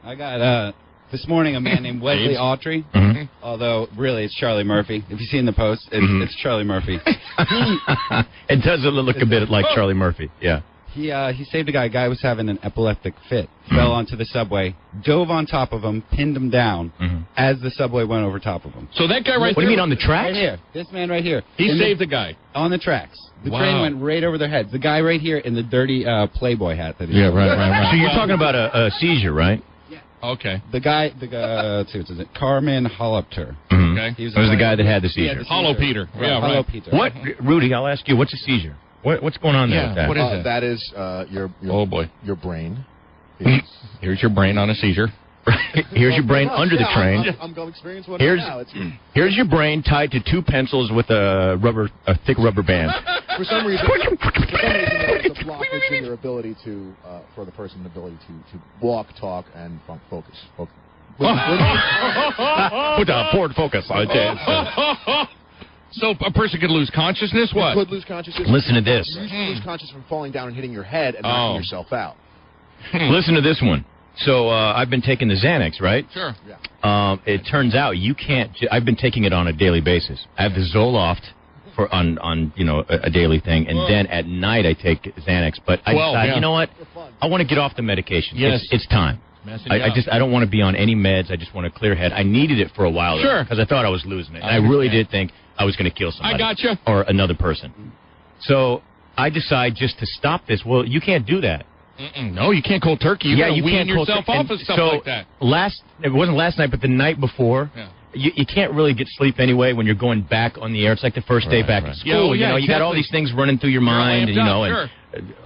I got this morning a man named Wesley Autrey. Although really it's Charlie Murphy. If you see in the post, it's Charlie Murphy. It does look a bit like Charlie Murphy. Yeah. He saved a guy. A guy was having an epileptic fit. Fell onto the subway, dove on top of him, pinned him down as the subway went over top of him. So that guy right there. What do you mean on the tracks? Right here. This man right here. He saved the guy. On the tracks. The train went right over their heads. The guy right here in the dirty Playboy hat. That right. So you're talking about a seizure, right? Yeah. Okay. The guy, let's see, what's his name? Carmen Hollopter. Okay. He was the guy that had the seizure. Hollow Peter. Right. Yeah, Hollow right. Peter. What, Rudy, I'll ask you, what's a seizure? What's going on there with that? What is it? That is your oh, boy. Your brain. Here's your brain on a seizure. Here's your brain under the train. I'm going to experience one now. Here's your brain tied to two pencils with a thick rubber band. For some reason, there's a blockage in your ability to, for the person's ability to walk, talk, and focus. Put a forward focus. So a person could lose consciousness? What? You could lose consciousness. Listen to this. You usually lose consciousness from falling down and hitting your head and knocking yourself out. Listen to this one. So I've been taking the Xanax, right? Sure. Yeah. It turns out you can't. I've been taking it on a daily basis. I have the Zoloft on a daily thing, and then at night I take Xanax. But I decide, you know what? I want to get off the medication. Yes. It's time. I don't want to be on any meds. I just want a clear head. I needed it for a while, because I thought I was losing it. And I really did think I was going to kill somebody. I gotcha. Or another person. So I decide just to stop this. Well, you can't do that. No, you can't cold turkey. You you wean can't yourself off of stuff like that. It wasn't last night, but the night before. Yeah. You can't really get sleep anyway when you're going back on the air. It's like the first day back to school. You got all these things running through your mind, and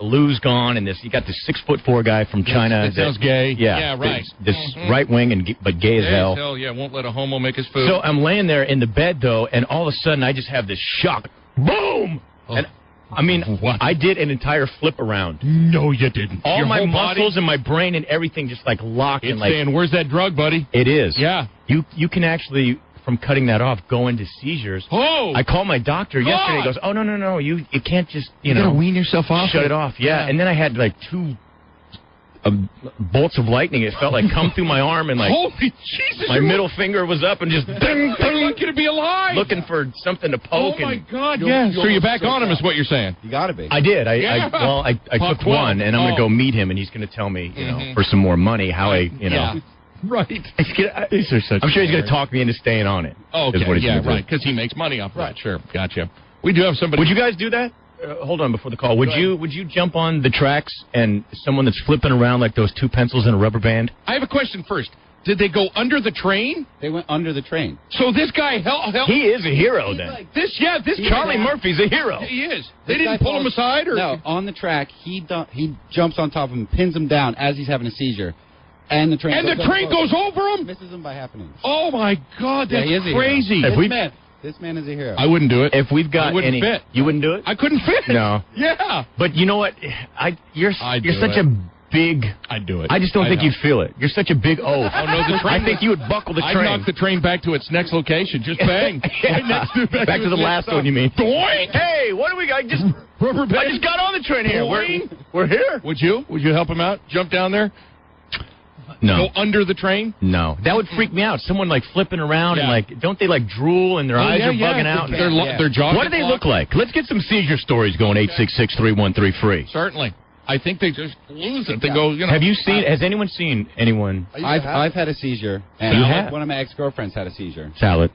Lou's gone, and you got this 6'4" guy from China. That sounds gay. Yeah, right. This right wing, but gay as hell. Won't let a homo make his food. So I'm laying there in the bed though, and all of a sudden I just have this shock. Boom! And I mean, I did an entire flip around. No, you didn't. All my muscles and my brain and everything just like locked. It's and like saying, "Where's that drug, buddy?" It is. Yeah. You can actually, from cutting that off, go into seizures. Oh! I called my doctor yesterday. He goes, "Oh no, you can't just you gotta wean yourself off. Shut it off." Yeah. And then I had like two bolts of lightning. It felt like come through my arm, and like holy Jesus! My middle finger was up and just ding, ding, lucky to be alive. Looking for something to poke. Oh my God! Yeah. So you're back on him, is what you're saying? You gotta be. I did. I took one, and I'm gonna go meet him, and he's gonna tell me, for some more money, how Right. I'm sure he's going to talk me into staying on it. Okay. Right. Because he makes money off that. Sure. Gotcha. We do have somebody. Would you guys do that? Hold on before the call. Would you jump on the tracks and someone that's flipping around like those two pencils in a rubber band? I have a question first. Did they go under the train? They went under the train. So this guy he is a hero then. Like this Charlie Murphy's a hero. He is. They didn't pull him aside, or no? On the track, he jumps on top of him, pins him down as he's having a seizure. And the train goes over him? Misses him by half an inch. Oh, my God, that's crazy. This man is a hero. I wouldn't do it. If we've got any... fit. You wouldn't do it? I couldn't fit. No. Yeah. But you know what? You're such a big... I'd do it. I just don't think you'd feel it. You're such a big oaf. Oh, no, the train... I think you would buckle the train. I'd knock the train back to its next location. Just bang. Back to the last one, you mean? Doink! Hey, what do we got? I just got on the train here. We're here. Would you? Would you help him out? Jump down there? No. Go under the train? No. That would freak me out. Someone like flipping around and like, don't they like drool and their eyes are bugging out? Their jaw. What do they look like? Let's get some seizure stories going. 866-3133. Certainly. I think they just lose it. They go, Have you seen? Has anyone seen anyone? I've had a seizure. And one of my ex-girlfriends had a seizure. Salad.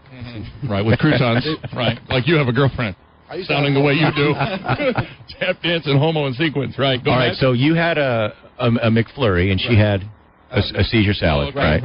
Right, with croutons. Right, like you have a girlfriend. Sounding the way you do. Tap dancing, homo in sequence. Right. Go ahead. Right. So you had a McFlurry, and she had a seizure salad, right?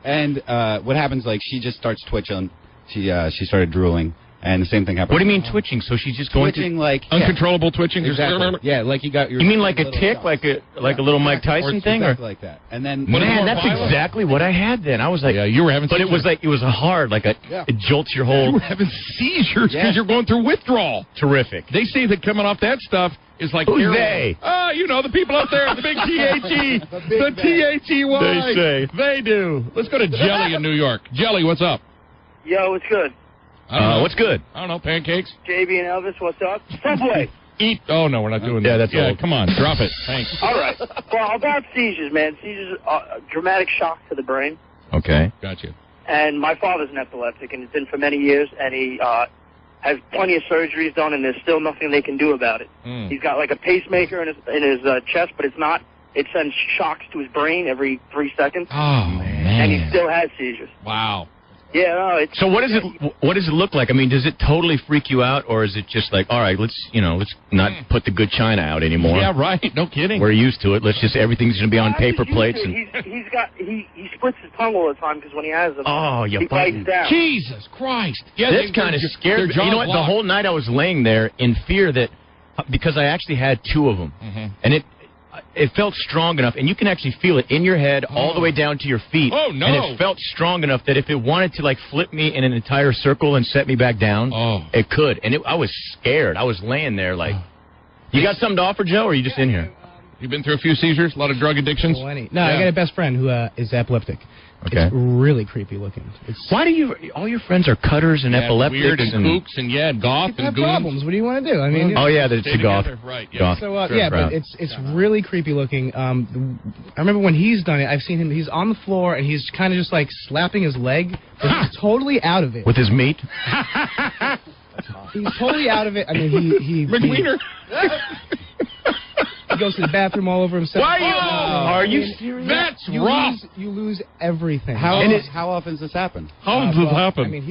And what happens? Like she just starts twitching. She started drooling. And the same thing happened. What do you mean twitching? So she's just going twitching like uncontrollable twitching. Exactly. Yeah, like you got your. You mean like a tick, like a little Mike Tyson thing, or like that? And then that's exactly what I had then. I was like, yeah, you were having. But it was a hard, like it jolts your whole. You were having seizures because you're going through withdrawal. Terrific. They say that coming off that stuff is like. Who's they? The people out there, the big THE, the THEY. They say they do. Let's go to Jelly in New York. Jelly, what's up? Yo, what's good? What's good? I don't know, pancakes. JV and Elvis, what's up? Subway. Eat. Oh, no, we're not doing that. Yeah, that's old. Come on, drop it. Thanks. All right. Well, about seizures, man. Seizures are a dramatic shock to the brain. Okay. Gotcha. And my father's an epileptic, and it's been for many years, and he has plenty of surgeries done, and there's still nothing they can do about it. He's got like a pacemaker in his chest, but it's not. It sends shocks to his brain every 3 seconds. Oh, man. And he still has seizures. Wow. Yeah, no, it's... So what does it look like? I mean, does it totally freak you out, or is it just like, all right, let's not put the good china out anymore? Yeah, right. No kidding. We're used to it. Let's just everything's going to be on paper plates. And He splits his tongue all the time because when he has them, he bites down. Jesus Christ. Yeah, that's kind of scary. You know what? The whole night I was laying there in fear that, because I actually had 2 of them, and it felt strong enough, and you can actually feel it in your head all the way down to your feet. Oh, no. And it felt strong enough that if it wanted to, like, flip me in an entire circle and set me back down, it could. And I was scared. I was laying there like, you got something to offer, Joe, or are you just in here? You've been through a few seizures, a lot of drug addictions? No, I got a best friend who is epileptic. Okay. It's really creepy looking. Why do all your friends are cutters and epileptics weird and kooks and goth and goons? Problems. What do you want to do? I mean, it's a goth. Right. Yeah. Goth. So but it's really creepy looking. I remember when he's done it. I've seen him. He's on the floor and he's kind of just like slapping his leg. But he's totally out of it. With his meat. He's totally out of it. I mean, he McWiener. He goes to the bathroom all over himself. Why are you serious? That's rough. You lose everything. How often does this happen? How does this happen? I mean,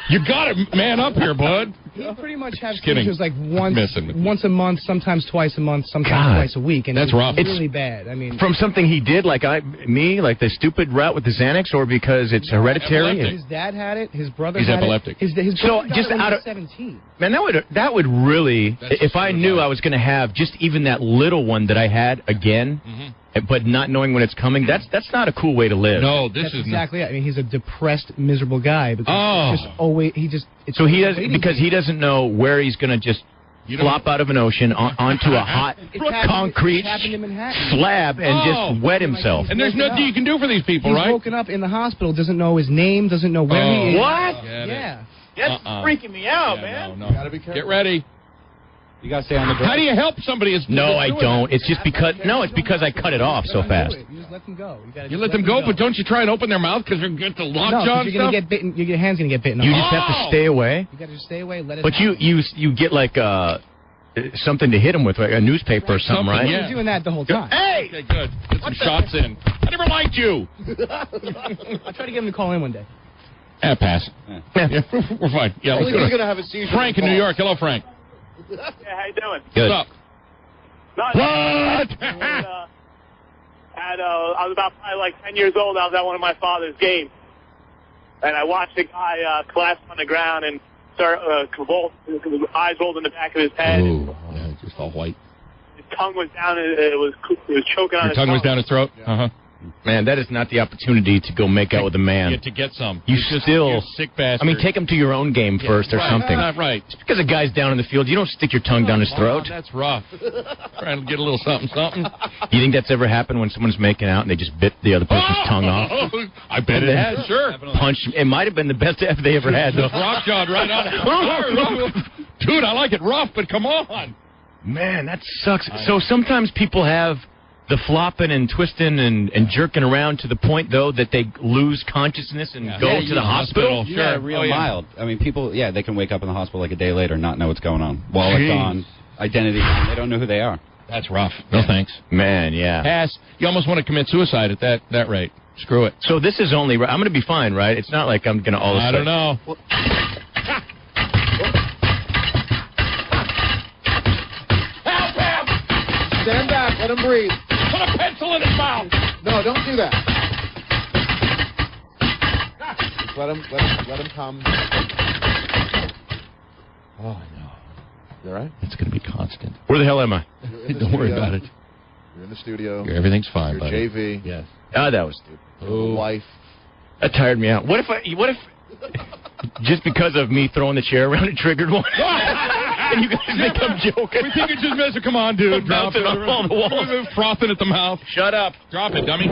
you got to man up here, bud. He pretty much has kidding. seizures like once a month, sometimes twice a month, sometimes twice a week, and that's rough. It's really bad. I mean, from something he did, like the stupid route with the Xanax, or because it's hereditary. His dad had it. His brother. He's epileptic. His brother just out of 17. Man, that would really. If I knew I was going to have just even that little one that I had again, but not knowing when it's coming, that's not a cool way to live. No, that's exactly it. I mean, he's a depressed, miserable guy because so he doesn't because he doesn't know where he's going to just flop out of an ocean onto a hot concrete slab and just wet himself. And there's nothing you can do for these people, right? He's woken up in the hospital, doesn't know his name, doesn't know where he is. What? Yeah. That's freaking me out, man. No. Gotta be careful. Get ready. You gotta stay on the drive. How do you help somebody? No, I don't. It's just because I cut it off so fast. You just let them go. You let them go, but don't you try and open their mouth because they're going to lockjaw and you're gonna get bitten. Your hand's gonna get bitten. You just have to stay away. You gotta just stay away. Let it. But you get like something to hit them with, like a newspaper or something, right? You're doing that the whole time. Hey, okay, good. Get some shots in. I never liked you. I'll try to get him to call in one day. Pass. Yeah, we're fine. Yeah, let's go. He's gonna have a seizure. Frank in New York. Hello, Frank. Yeah, how you doing? Good. What's up? What? I was about probably like 10 years old. I was at one of my father's games, and I watched a guy collapse on the ground and start convulsing, with his eyes rolled in the back of his head. Ooh, yeah, just all white. His tongue was down. It was choking on his tongue. Your tongue was down his throat? Yeah. Man, that is not the opportunity to go make out with a man. To get some. You still sick bastard. I mean, take him to your own game first or something. Right. Just because a guy's down in the field, you don't stick your tongue down his throat. That's rough. Trying to get a little something. You think that's ever happened when someone's making out and they just bit the other person's tongue off? I bet it has, sure. Punch. It might have been the best they ever had, though. Rock jawed right on it. Dude, I like it rough, but come on. Man, that sucks. So sometimes people have the flopping and twisting and jerking around to the point, though, that they lose consciousness and go to the hospital? Sure. Yeah, real mild. I mean, people, they can wake up in the hospital like a day later and not know what's going on. Wallet gone, identity gone. They don't know who they are. That's rough. No thanks. Man, yeah. Pass. You almost want to commit suicide at that rate. Screw it. So this is only... I'm going to be fine, right? It's not like I'm going to all of a sudden... I don't know. Help him! Stand back. Let him breathe. Put a pencil in his mouth. No, don't do that. Just let him come. Oh, I know. You all right? It's going to be constant. Where the hell am I? Don't worry about it. You're in the studio. Everything's fine, You're buddy. JV. Yes. Oh, that was stupid. Your wife. That tired me out. What if just because of me throwing the chair around it triggered one? And you guys think I'm joking? We think it's just messing. Come on, dude. Drop it off all the walls. Frothing at the mouth. Shut up. Drop it, dummy.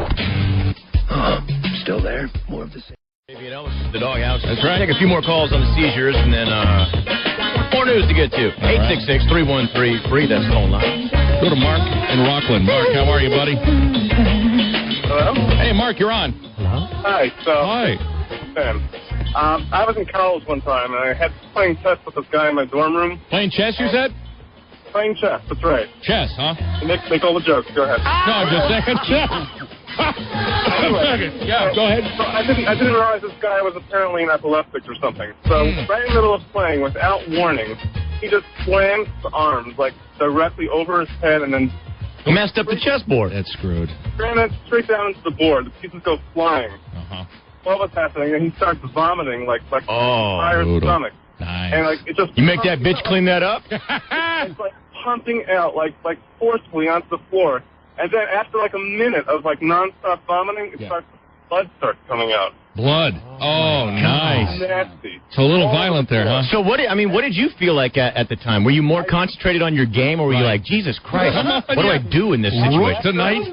Still there. More of the same. JV Elvis, the doghouse. That's right. Take a few more calls on the seizures, and then More news to get to. 866-313-FREE. That's the phone line. Go to Mark in Rockland. Mark, how are you, buddy? Hello? Hey, Mark, you're on. Hi. Hi. I was in college one time, and I had playing chess with this guy in my dorm room. Playing chess, you said? Playing chess, that's right. Chess, huh? Make all the jokes. Go ahead. No, I'm just saying chess. Yeah, go ahead. So I didn't realize this guy was apparently an epileptic or something. So right in the middle of playing, without warning, he just slams the arms, like, directly over his head, and then... He messed up the chessboard. That's screwed. Ran it straight down into the board. The pieces go flying. What was happening? And he starts vomiting, like fire his stomach. Nice. And, like, it just... You make that bitch clean that up? It's, like, pumping out, like forcefully onto the floor. And then after, like, a minute of, like, nonstop vomiting, blood starts coming out. Blood. Oh, nice. Nasty. It's a little violent there, huh? So what did you feel like at the time? Were you more concentrated on your game, or were you like, Jesus Christ, what do I do in this situation? Tonight?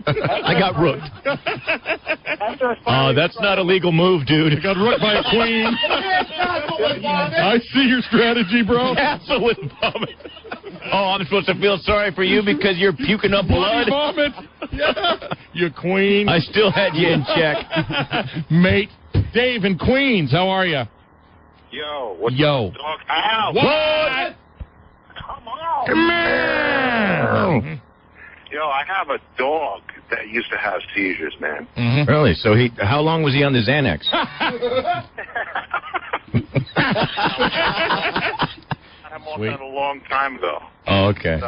I got rooked. Oh, that's not a legal move, dude. I got rooked by a queen. I see your strategy, bro. Castle with vomit. Oh, I'm supposed to feel sorry for you because you're puking up blood? Vomit. Yeah. You queen. I still had you in check. Mate, Dave in Queens, how are you? Yo. What's Yo. Dog? Ow. What? Come on. Come on. Yo, I have a dog that used to have seizures, man. Mm-hmm. Really? So how long was he on the Xanax? I'm off that a long time ago. Oh, okay.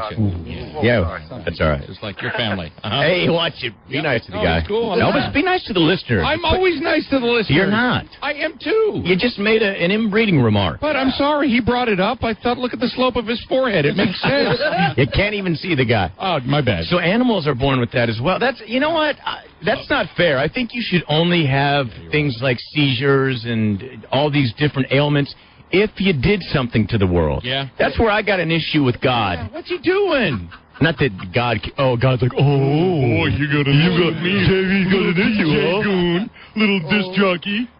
Yeah, that's all right. It's like your family. Hey, watch it. Be nice to the guy. Cool. Elvis, be nice to the listener. I'm always nice to the listener. You're not. I am too. You just made an inbreeding remark. But I'm sorry he brought it up. I thought, look at the slope of his forehead. It makes sense. You can't even see the guy. Oh, my bad. So animals are born with that as well. You know what? That's not fair. I think you should only have things like seizures and all these different ailments if you did something to the world. Yeah. That's where I got an issue with God. Yeah, what's he doing? Not that God... Oh, God's like, you got me. JV's got an issue, huh? Goon, little disc jockey.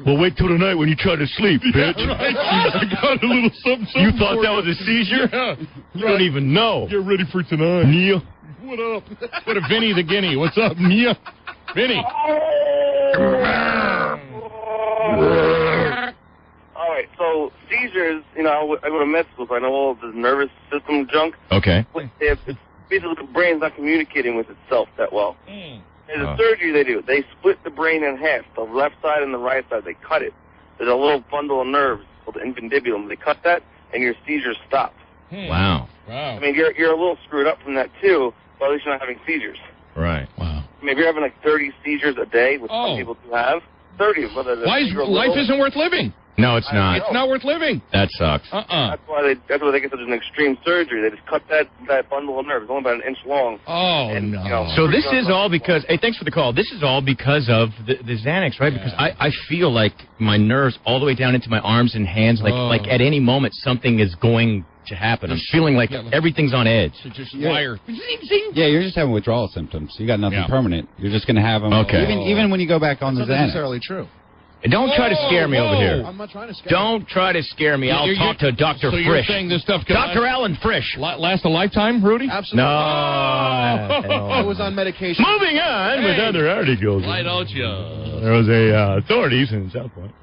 Well, wait till tonight when you try to sleep, bitch. Yeah, right. I got a little something. You thought that was a seizure? Yeah. You don't even know. Get ready for tonight. Nia. What up? What a Vinny the Guinea. What's up, Nia? Vinny. All right, so seizures, I go to med school, so I know all this nervous system junk. Okay. It's basically the brain's not communicating with itself that well. There's a surgery they do. They split the brain in half, the left side and the right side. They cut it. There's a little bundle of nerves called the infundibulum. They cut that, and your seizures stop. Wow. I mean, you're a little screwed up from that, too, but at least you're not having seizures. Right. Wow. I mean, if you're having like 30 seizures a day, which some people do have, 30. Life isn't worth living. No, it's not. It's not worth living. That sucks. That's why they get such an extreme surgery. They just cut that bundle of nerves. It's only about an inch long. Oh, no. So this is all because... Hey, thanks for the call. This is all because of the Xanax, right? Because I feel like my nerves all the way down into my arms and hands, like at any moment something is going to happen. I'm feeling like everything's on edge. Just wired. Yeah, you're just having withdrawal symptoms. You got nothing permanent. You're just going to have them. Okay. Even when you go back on the That's not Xanax. necessarily true. Don't try to scare me over here. I'm not trying to scare Don't try to scare me. I'll talk to Dr. So Frisch. you're saying this stuff can Dr. Alan Frisch. Last a lifetime, Rudy? Absolutely. No. I was on medication. Moving on with other articles. Why don't you? There was authorities in South Point.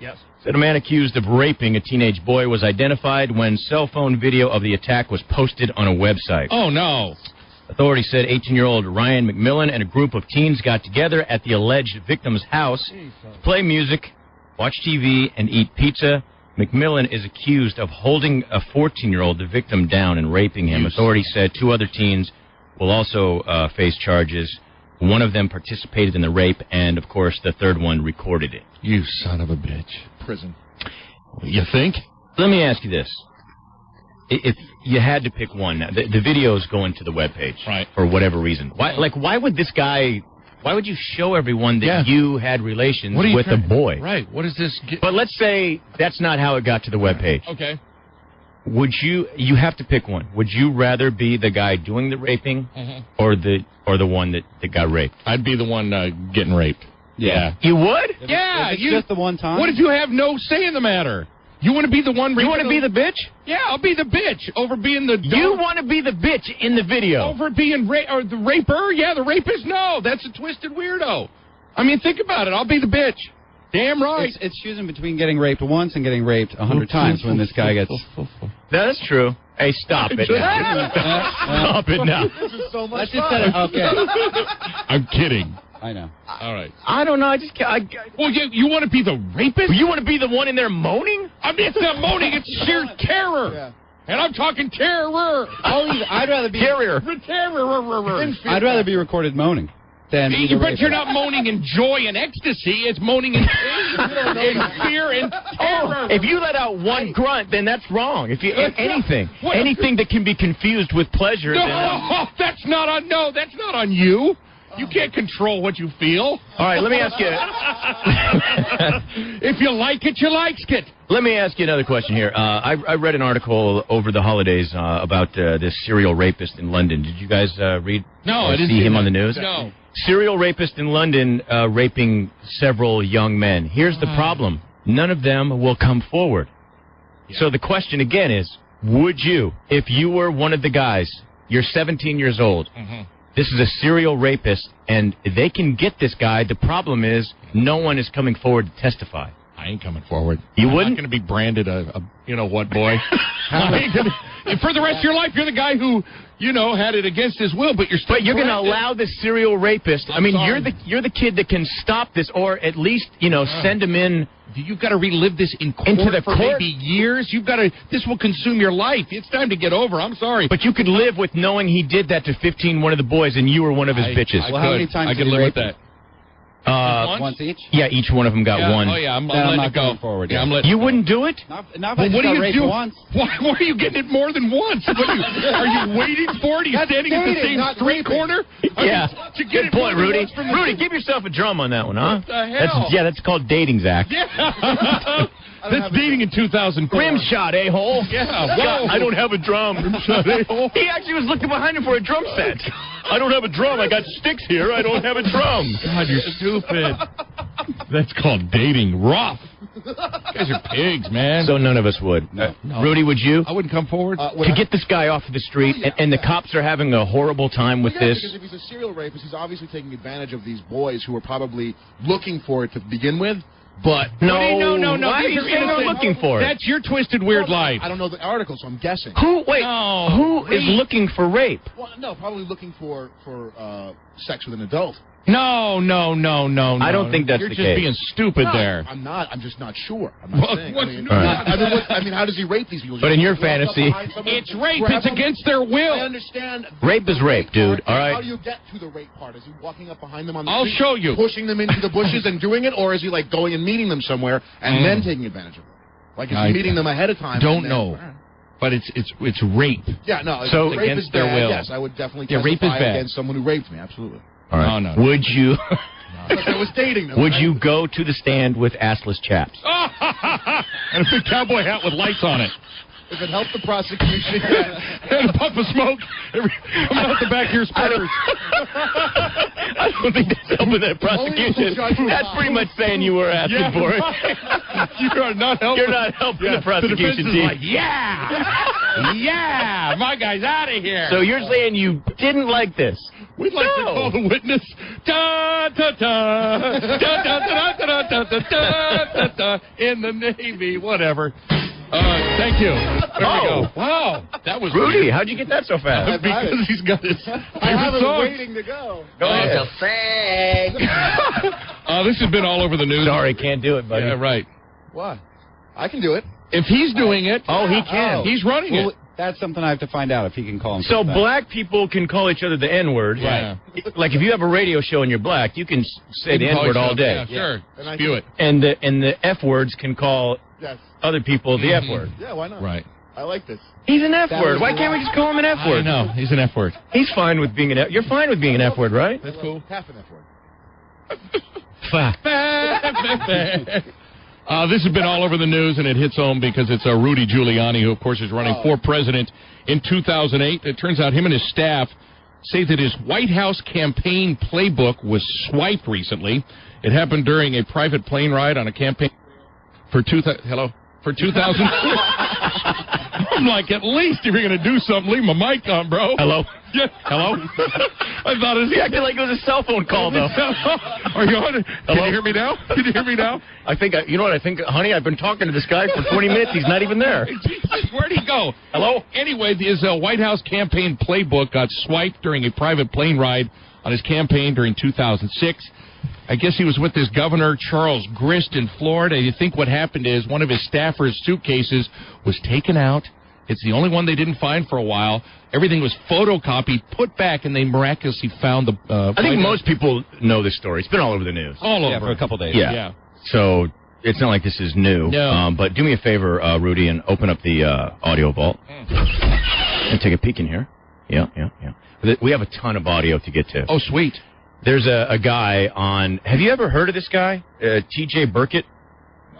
Yes. Said a man accused of raping a teenage boy was identified when cell phone video of the attack was posted on a website. Oh, no. Authorities said 18-year-old Ryan McMillan and a group of teens got together at the alleged victim's house to play music, watch TV, and eat pizza. McMillan is accused of holding a 14-year-old, the victim, down and raping him. Authorities said 2 other teens will also face charges. One of them participated in the rape, and, of course, the third one recorded it. You son of a bitch. Prison. You think? Let me ask you this. If you had to pick one, the videos go into the webpage for whatever reason. Why would this guy... Why would you show everyone that you had relations with a boy? Right. What is this? But let's say that's not how it got to the webpage. Okay. Would you have to pick one. Would you rather be the guy doing the raping or the one that got raped? I'd be the one getting raped. Yeah. You would? Yeah. If it's just the one time? What if you have no say in the matter? You want to be the one? You want to be the bitch? Yeah, I'll be the bitch over being the. You want to be the bitch in the video over being or the raper? Yeah, the rapist. No, that's a twisted weirdo. I mean, think about it. I'll be the bitch. Damn right. It's choosing between getting raped once and getting raped 100 times when this guy gets. That's true. Hey, stop it now. Stop it now. This is so much fun. Okay. I'm kidding. I know. All right. I don't know. I just can't. Well, you want to be the rapist? You want to be the one in there moaning? I mean, it's not moaning. It's sheer terror. Yeah. And I'm talking terror. I'd rather be terror. I'd rather be recorded moaning than. But you're not moaning in joy and ecstasy. It's moaning in pain, in fear and terror. If you let out one grunt, then that's wrong. If you anything that can be confused with pleasure. No, that's not on. No, that's not on you. You can't control what you feel. All right, let me ask you. If you like it, you likes it. Let me ask you another question here. I read an article over the holidays about this serial rapist in London. Did you guys read or see him on the news? No. Serial rapist in London raping several young men. Here's the problem. None of them will come forward. Yeah. So the question again is, would you, if you were one of the guys, you're 17 years old, this is a serial rapist, and they can get this guy. The problem is no one is coming forward to testify. I ain't coming forward. You I'm wouldn't? not going to be branded a you know what, boy. For the rest of your life, you're the guy who, had it against his will, but you're still. But you're going to allow this serial rapist. You're the kid that can stop this, or at least, send him in. You've got to relive this in court for maybe years. You've got to. This will consume your life. It's time to get over. I'm sorry, but you could live with knowing he did that to 15 one of the boys, and you were one of his bitches. Well, how many times I could live with that. Once each? Yeah, each one of them got one. Oh, yeah, I'm letting it go. Forward. Yeah, I'm letting you wouldn't do it? Not if what do you do? Once. Why are you getting it more than once? Are you waiting for it? Are you standing at the same street corner? Yeah. To get it point, Rudy. Rudy, give yourself a drum on that one, huh? What the hell? That's called dating, Zach. Yeah. That's dating in 2004. Rim shot, a-hole. Yeah. Whoa. I don't have a drum. Rim shot, a-hole. He actually was looking behind him for a drum set. I don't have a drum. I got sticks here. I don't have a drum. God, you're stupid. That's called dating. Rough. You guys are pigs, man. So none of us would. No. Rudy, would you? I wouldn't come forward. To get this guy off of the street, and the cops are having a horrible time with this. Because if he's a serial rapist, he's obviously taking advantage of these boys who are probably looking for it to begin with. But no. Why are you saying they're looking for it? That's your twisted weird life. I don't know the article, so I'm guessing. Who is looking for rape? Well, no, probably looking for sex with an adult. No. I don't think that's the case. You're just being stupid there. I'm not. I'm just not sure. I'm not saying. I mean, how does he rape these people? But in your fantasy, it's rape. It's against their will. I understand. Rape is rape, dude. All right. How do you get to the rape part? Is he walking up behind them on the I'll street, show you. pushing them into the bushes and doing it, or is he like going and meeting them somewhere and then taking advantage of them? Like is he meeting them ahead of time? Don't know. But it's rape. Yeah, no. So rape against is their bad. will. Yes, I would definitely rape is bad against someone who raped me. Absolutely. All right. No. Would you? But I was dating them. Would you go to the stand with assless chaps? And a big cowboy hat with lights on it. If it helped the prosecution, and a puff of smoke coming out the back of your splitters. I don't think that's helping that prosecution. That's pretty much saying you were asking for it. You are not helping. You're not helping the prosecution team. Like, yeah, my guy's out of here. So you're saying you didn't like this? We'd like to call the witness. Da da da da da da da da da da da da in the Navy, whatever. Thank you. There we go. Wow, that was Rudy. weird. How'd you get that so fast? Because he's got his I have it waiting to go. Go ahead. This has been all over the news. Sorry, can't do it, buddy. Yeah, right. What? I can do it. If he's doing it, he can. He's running it. That's something I have to find out if he can call him. So black people can call each other the N-word. Yeah. Like if you have a radio show and you're black, you can say the N-word all day. Yeah, sure. Spew it. And the F-words can call other people the F-word. Yeah, why not? Right. I like this. He's an F-word. Why can't we just call him an F-word? No, he's an F-word. He's fine with being an F. You're fine with being an F-word, right? That's cool. Half an F-word. This has been all over the news, and it hits home because it's Rudy Giuliani, who, of course, is running for president in 2008. It turns out him and his staff say that his White House campaign playbook was swiped recently. It happened during a private plane ride on a campaign for Hello? for 2000. I'm like, at least if you're going to do something, leave my mic on, bro. Hello? Yeah. Hello? I thought it was... He acted like it was a cell phone call, though. Are you on it? Can you hear me now? Can you hear me now? I think, you know what I think, honey? I've been talking to this guy for 20 minutes. He's not even there. Jesus, where'd he go? Hello? Anyway, his White House campaign playbook got swiped during a private plane ride on his campaign during 2006. I guess he was with this Governor Charles Grist in Florida. You think what happened is one of his staffers' suitcases was taken out. It's the only one they didn't find for a while. Everything was photocopied, put back, and they miraculously found the... I think most people know this story. It's been all over the news. All over. Yeah, for a couple days. Yeah. So it's not like this is new. No. But do me a favor, Rudy, and open up the audio vault. And take a peek in here. Yeah. We have a ton of audio to get to. Oh, sweet. There's a guy on... Have you ever heard of this guy? T.J. Burkett?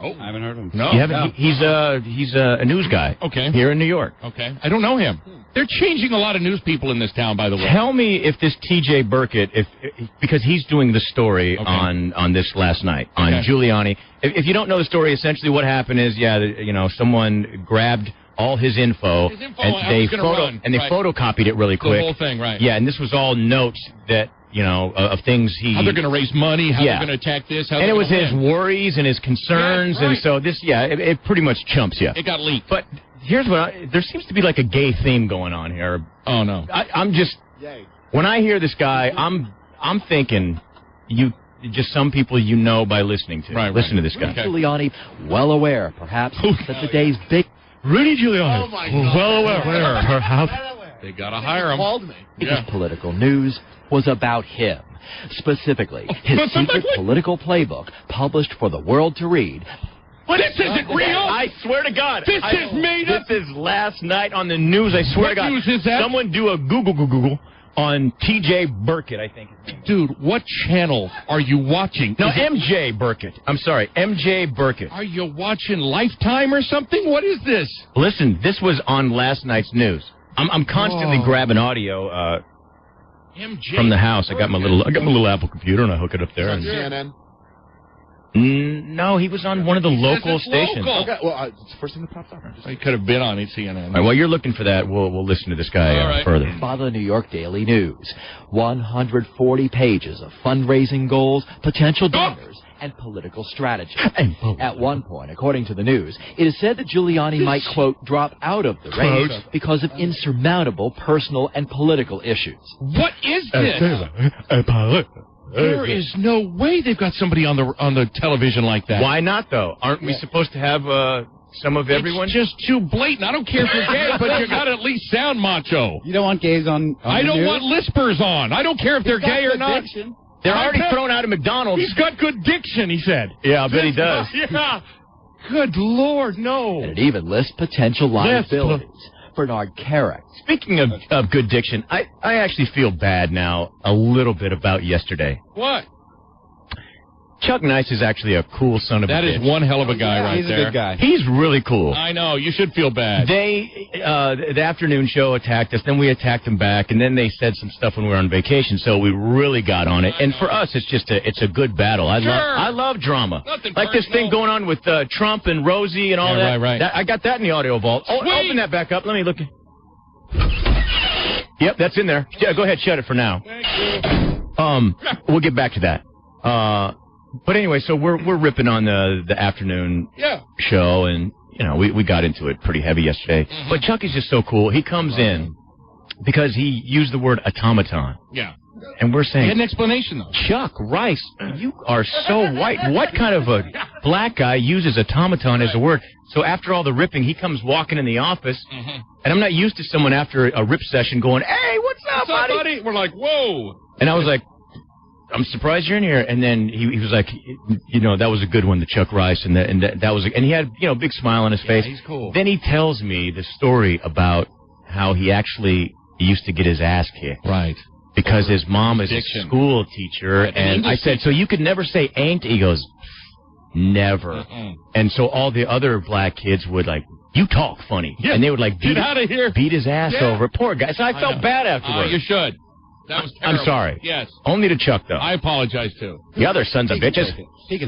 Oh, I haven't heard of him. No. You haven't? No. He's a news guy. Okay. Here in New York. Okay. I don't know him. They're changing a lot of news people in this town, by the way. Tell me if this T.J. Burkett, because he's doing the story on this last night, on Giuliani. If you don't know the story, essentially what happened is, someone grabbed all his info and they photocopied it really quick. The whole thing, right. Yeah, and this was all notes that... of things he... How they're going to raise money, how they're going to attack this, how and it was his worries and his concerns, and so this, it pretty much chumps you. It got leaked. But here's what there seems to be like a gay theme going on here. Oh, no. I'm just... When I hear this guy, I'm thinking just some people by listening to. Listen to this guy. Giuliani, well aware, perhaps, that the day's big... Rudy Giuliani, well aware, perhaps... They got to hire him. Called me. Because political news was about him. Specifically, his secret political playbook published for the world to read. But this isn't real. I swear to God. This is made up. This is last night on the news. I swear to God. What news is that? Someone do a Google on T.J. Burkett, I think. Dude, what channel are you watching? No, M.J. Burkett. I'm sorry, M.J. Burkett. Are you watching Lifetime or something? What is this? Listen, this was on last night's news. I'm constantly grabbing audio from the house. I got my little Apple computer and I hook it up there. On CNN? No, he was on one of the local stations. Local. Okay, well, it's the first thing that pops up. He could have been on CNN. All right, while you're looking for that, we'll listen to this guy further. By the New York Daily News, 140 pages of fundraising goals, potential donors, and political strategy. At one point, according to the news, it is said that Giuliani might, quote, drop out of the race because of insurmountable personal and political issues. What is this? There is no way they've got somebody on the television like that. Why not, though? Aren't we supposed to have some of everyone? It's just too blatant. I don't care if you're gay, but you got to at least sound macho. You don't want gays on I don't want lispers on. I don't care if they're gay or not. They're already thrown out of McDonald's. He's got good diction, he said. Yeah, I bet he does. Yeah. Good Lord, no. And it even lists potential liabilities. Bernard Carrick. Speaking of good diction, I actually feel bad now a little bit about yesterday. What? Chuck Nice is actually a cool son of a bitch. That is one hell of a guy right there. He's a good guy. He's really cool. I know. You should feel bad. The afternoon show attacked us, then we attacked them back, and then they said some stuff when we were on vacation, so we really got on it. And for us, it's a good battle. I love drama. Nothing like this thing going on with Trump and Rosie and all that. Right. I got that in the audio vault. Oh, open that back up. Let me look. Yep, that's in there. Yeah, go ahead, shut it for now. Thank you. We'll get back to that. But anyway, so we're ripping on the afternoon show, and we got into it pretty heavy yesterday. Mm-hmm. But Chuck is just so cool. He comes in because he used the word automaton. Yeah. And we're saying... Get an explanation, though. Chuck Rice, you are so white. What kind of a black guy uses automaton as a word? So after all the ripping, he comes walking in the office, and I'm not used to someone after a rip session going, "Hey, what's up, buddy?" We're like, "Whoa!" And I was like, "I'm surprised you're in here." And then he was like, that was a good one, the Chuck Rice, and that was, and he had a big smile on his face. He's cool. Then he tells me the story about how he actually used to get his ass kicked. Right. Because his mom is a school teacher, and I said, "So you could never say ain't?" He goes, "Never." And so all the other black kids would like, "You talk funny," and they would like beat his ass over. Poor guy. So I felt bad afterwards. You should. That was terrible. I'm sorry. Yes. Only to Chuck, though. I apologize, too. The other sons of bitches.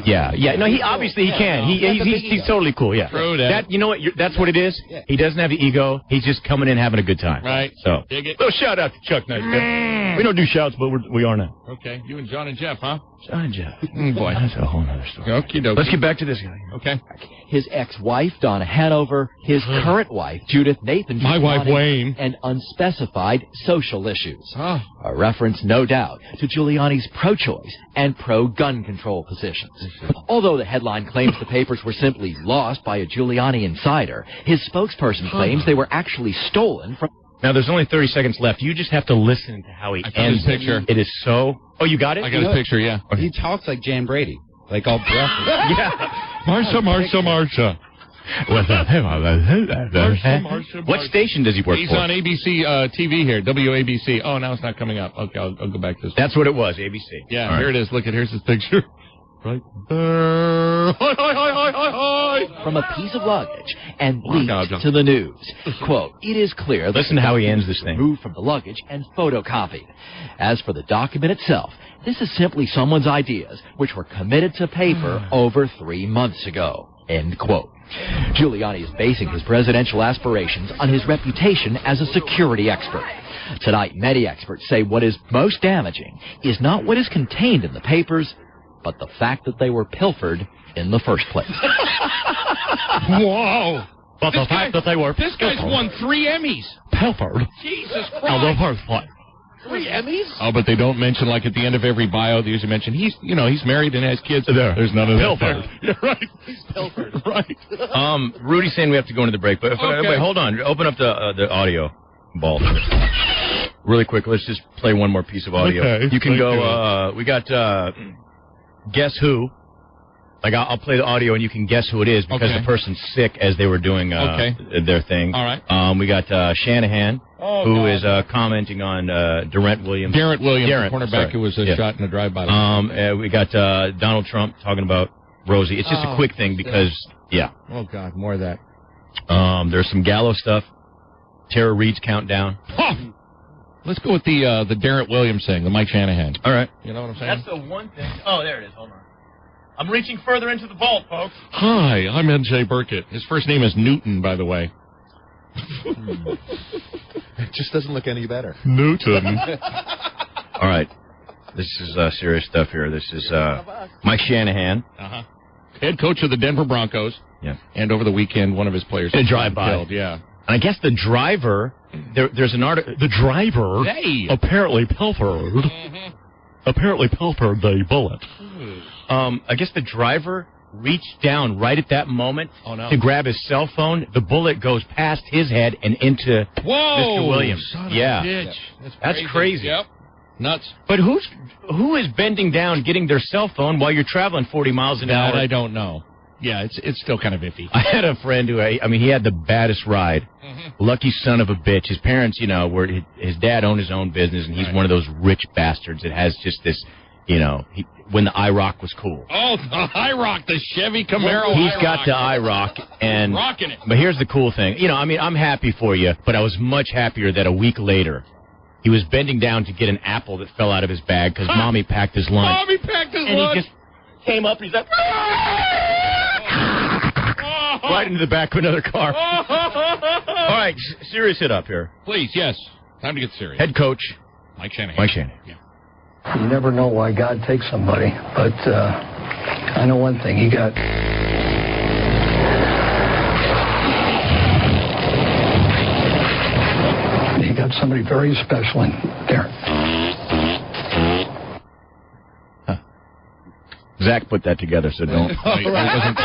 Yeah. No, he obviously he can. He's totally cool, yeah. True that. You know what? That's what it is. He doesn't have the ego. He's just coming in having a good time. Right. So, Dig it. little shout out to Chuck Nice. We don't do shouts, but we are now. Okay. You and John and Jeff, huh? John and Jeff. Boy. That's a whole other story. Okie dokie. Let's get back to this guy. Okay. His ex-wife, Donna Hanover, his current wife, Judith Nathan, My wife, Wayne. and unspecified social issues. Oh. A reference, no doubt, to Giuliani's pro-choice and pro-gun control positions. Although the headline claims the papers were simply lost by a Giuliani insider, his spokesperson claims they were actually stolen from... Now, there's only 30 seconds left. You just have to listen to how he ends his picture. It is so... Oh, you got it? I got his picture, yeah. He talks like Jan Brady, like all breathless. Yeah. Marsha. What station does he work for? He's on ABC-TV here, WABC. Oh, now it's not coming up. Okay, I'll go back to this. That's what it was, ABC. Yeah, All here right. it is. Look, here's his picture. Right there. From a piece of luggage and leaked to the news. Quote, it is clear that Listen to how he ends this thing. removed from the luggage and photocopied. As for the document itself, this is simply someone's ideas, which were committed to paper over 3 months ago. End quote. Giuliani is basing his presidential aspirations on his reputation as a security expert. Tonight, many experts say what is most damaging is not what is contained in the papers, but the fact that they were pilfered in the first place. Whoa. But the fact that they were... This guy's won 3 Emmys. pilfered. Jesus Christ. Now, the first one. 3 Emmys? Oh, but they don't mention, like, at the end of every bio, they usually mention, he's married and has kids. There's none of that. Pilfered. Yeah, right. He's pilfered. Right. Rudy's saying we have to go into the break, but wait, hold on. Open up the audio vault. Really quick, let's just play one more piece of audio. Okay. You can go, we got, Guess Who. Like, I'll play the audio and you can guess who it is because the person's sick as they were doing their thing. All right. We got Shanahan, who is commenting on Darrent Williams. Darrent Williams, the cornerback who was shot in a drive-by. We got Donald Trump talking about Rosie. It's just a quick thing because, Oh, God, more of that. There's some Gallo stuff. Tara Reid's countdown. Let's go with the Darrent Williams thing, the Mike Shanahan. All right. You know what I'm saying? That's the one thing. Oh, there it is. Hold on. I'm reaching further into the vault, folks. Hi, I'm N.J. Burkett. His first name is Newton, by the way. It just doesn't look any better. Newton. All right. This is serious stuff here. This is Mike Shanahan. Head coach of the Denver Broncos. Yeah. And over the weekend, one of his players in a drive-by. killed. Yeah. And I guess the driver, there's an article. The driver apparently pilfered. Apparently pilfered the bullet. I guess the driver reached down right at that moment to grab his cell phone. The bullet goes past his head and into Mr. Williams. Son of a bitch. That's crazy. Yep. Nuts. But who is bending down getting their cell phone while you're traveling 40 miles an hour? I don't know. Yeah, it's still kind of iffy. I had a friend who, he had the baddest ride. Lucky son of a bitch. His parents, his dad owned his own business, and he's one of those rich bastards that has just this, when the IROC was cool. Oh, the IROC, the Chevy Camaro He's IROC. got the IROC, and rocking it. But here's the cool thing. I'm happy for you, but I was much happier that a week later, he was bending down to get an apple that fell out of his bag because Mommy packed his lunch. Mommy packed his lunch. And he just came up and he's like, right into the back of another car. All right, serious hit up here. Please, yes. Time to get serious. Head coach Mike Shanahan. Mike Shanahan. Yeah. You never know why God takes somebody, but I know one thing. He got somebody very special in there. Zach put that together, so don't. It wasn't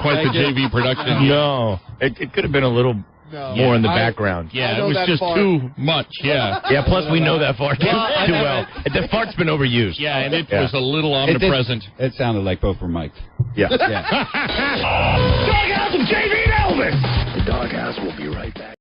quite the JV production. No, it could have been a little more in the background. Yeah, it was just too much. Yeah. Yeah. Plus, we know that fart too well. The fart's been overused. Yeah, and it was a little omnipresent. It sounded like both were mic'd. Yeah. Doghouse of JV Elvis. The Doghouse will be right back.